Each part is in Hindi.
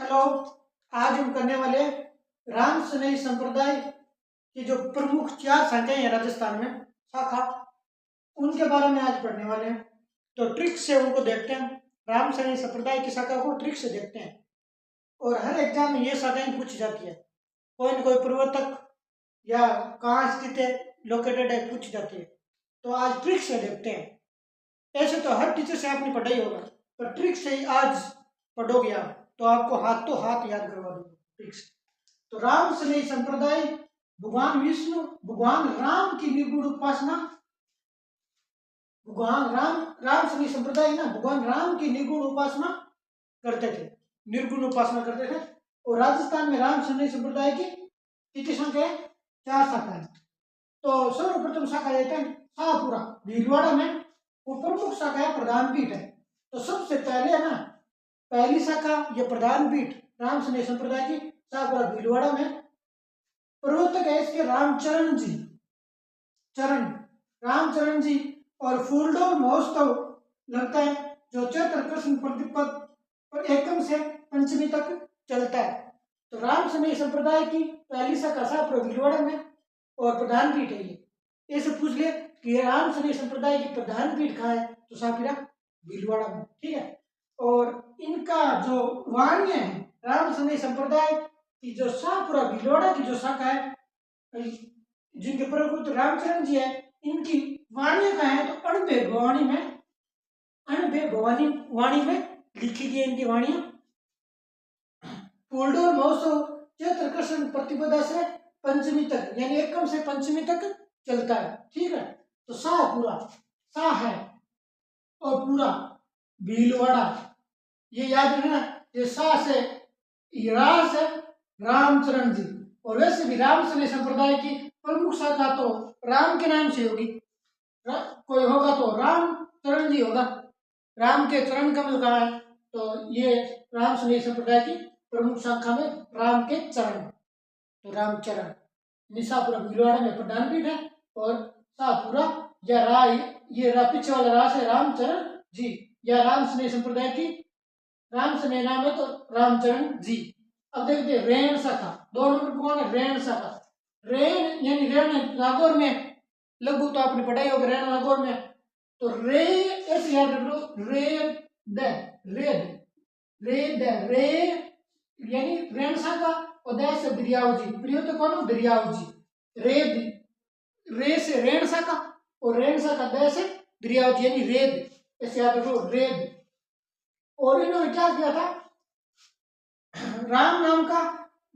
हेलो। आज हम करने वाले राम सनेही संप्रदाय की जो प्रमुख 4 शाखाएं हैं राजस्थान में शाखा, उनके बारे में आज पढ़ने वाले हैं। तो ट्रिक से उनको देखते हैं, राम सनेही संप्रदाय की शाखा को ट्रिक से देखते हैं। और हर एग्जाम में ये शाखाएं पूछी जाती है, कोई न कोई प्रवर्तक या कहाँ स्थित है, लोकेटेड है, पूछी जाती है। तो आज ट्रिक से देखते हैं। ऐसे तो हर टीचर से आपने पढ़ाई होगा, पर ट्रिक से ही आज पढ़ोगे आप तो आपको हाथों हाथ याद करवा दूंगा ट्रिक से। तो राम सनेही संप्रदाय भगवान विष्णु, भगवान राम की निर्गुण उपासना, भगवान राम सनेही संप्रदाय ना भगवान राम की निर्गुण उपासना करते थे, निर्गुण उपासना करते थे। और राजस्थान में राम सनेही संप्रदाय की कितनी संख्या है? 4 शाखाएं। तो सर्वप्रथम शाखा लेते हैं शाहपुरा भीलवाड़ा में, वो प्रमुख शाखा है, प्रधान पीठ है। तो सबसे पहले है ना, पहली शाखा ये प्रधान पीठ राम सनेही संप्रदाय की शाहपुरा भीलवाड़ा में, प्रवर्तक है इसके रामचरण जी, रामचरण जी। और फूलडोल महोत्सव लगता है जो चैत्र कृष्ण प्रतिपद और एकम से पंचमी तक चलता है। तो राम सनेही संप्रदाय की पहली शाखा शाहपुरा भीलवाड़ा में और प्रधान पीठ है ये। ऐसे पूछ ले कि राम सनेही संप्रदाय की प्रधान पीठ कहाँ है, तो शाहपुरा भीलवाड़ा में, ठीक है। और इनका जो वाणी है राम सनेही संप्रदाय की, जो शाहपुरा भीलवाड़ा की जो शाखा है, जिनके प्रभुत रामचरण जी है, इनकी वाणी कहाँ है, तो अणबे वाणी में लिखी गई इनकी वाणी। फूलडोल महोत्सव चैत्र कृष्ण प्रतिपदा से पंचमी तक, यानी एकम से पंचमी तक चलता है, ठीक है। तो शाहपुरा, शाह है और पूरा भीलवाड़ा, ये याद रखना। ये शाह से रास है रामचरण जी। और वैसे भी राम सनेही संप्रदाय की प्रमुख शाखा तो राम के नाम से होगी, कोई होगा तो रामचरण जी होगा, राम के चरण कमल का है। तो ये राम सनेही संप्रदाय की प्रमुख शाखा में राम के चरण, तो रामचरण। शाहपुरा भीलवाड़ा में प्रधान पीठ है और शाहपुरा या राय, ये पीछे वाला रास है रामचरण जी, या राम सनेही संप्रदाय की राम सनेही नाम है तो रामचरण जी। अब देखते हैं रेण शाखा, 2 नंबर कौन है? रेण शाखा। रेण यानी रेण नागौर में, लगभग तो आपने पढ़ाई होगी रेण नागौर में। तो रे ऐसे याद रख लो, रे यानी रेण शाखा, और द से दरियाव जी, प्रिय तो कौन? दरियाव जी। रे से रेण शाखा और रेण शाखा द से दरियाव जी, यानी रेद, ऐसे याद रखो रेद। और इन्होंने क्या किया था, राम नाम का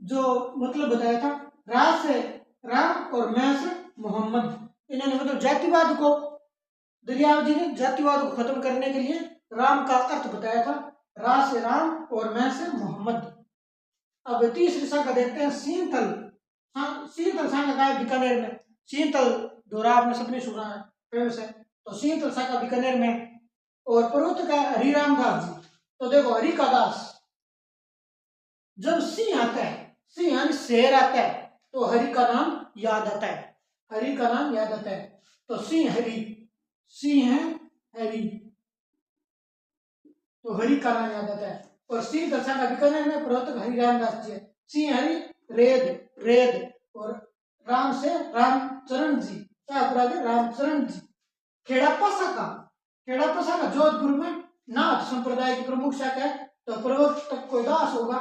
जो मतलब बताया था, रा से राम और मैं से मोहम्मद। इन्होंने मतलब जातिवाद को, दरियाव जी ने जातिवाद को खत्म करने के लिए राम का अर्थ बताया था, रा से राम और मैं से मोहम्मद। अब तीसरी शाखा देखते हैं सींथल। सींथल शाखा का है बीकानेर में, सींथल दौरा आपने सबने सुना है, फेमस है। तो सींथल शाखा बीकानेर में, और प्रवर्तक है हरिराम दास जी। तो देखो हरि का दास, जब सिंह आता है, सिंह यानी शेर आता है, तो हरि का नाम याद आता है, हरि का नाम याद आता है। तो सिंह हरि, सिंह है हरि, तो हरि का नाम याद आता है। और सिंह दशा का बीकानेर में प्रवर्तक हरिराम दास जी है। सिंह हरि रेद और राम से रामचरण जी, शाहपुरा के रामचरण जी। खेड़ापा शाखा जोधपुर में नाथ संप्रदाय की प्रमुख शाखा है। तो प्रवर्तक कोई दास होगा,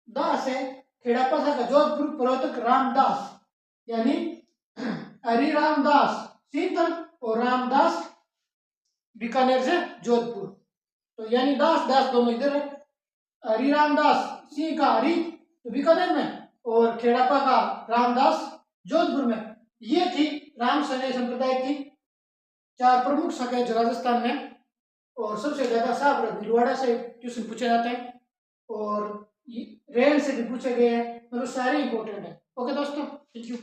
दास है। खेड़ापा शाखा जोधपुर, प्रवर्तक रामदास, यानी हरिराम दास सीतल और रामदास बीकानेर से जोधपुर। तो यानी दास दोनों इधर है। हरिराम दास सिंह का हरि तो बीकानेर में, और खेड़ापा का रामदास जोधपुर में। ये थी राम सनेही संप्रदाय की 4 प्रमुख शाखाएं जो राजस्थान में। और सबसे ज्यादा शाहपुरा भीलवाड़ा से क्वेश्चन पूछे जाते हैं, और रेल से भी पूछे गए हैं, मतलब सारे इंपॉर्टेंट है। ओके दोस्तों, थैंक यू।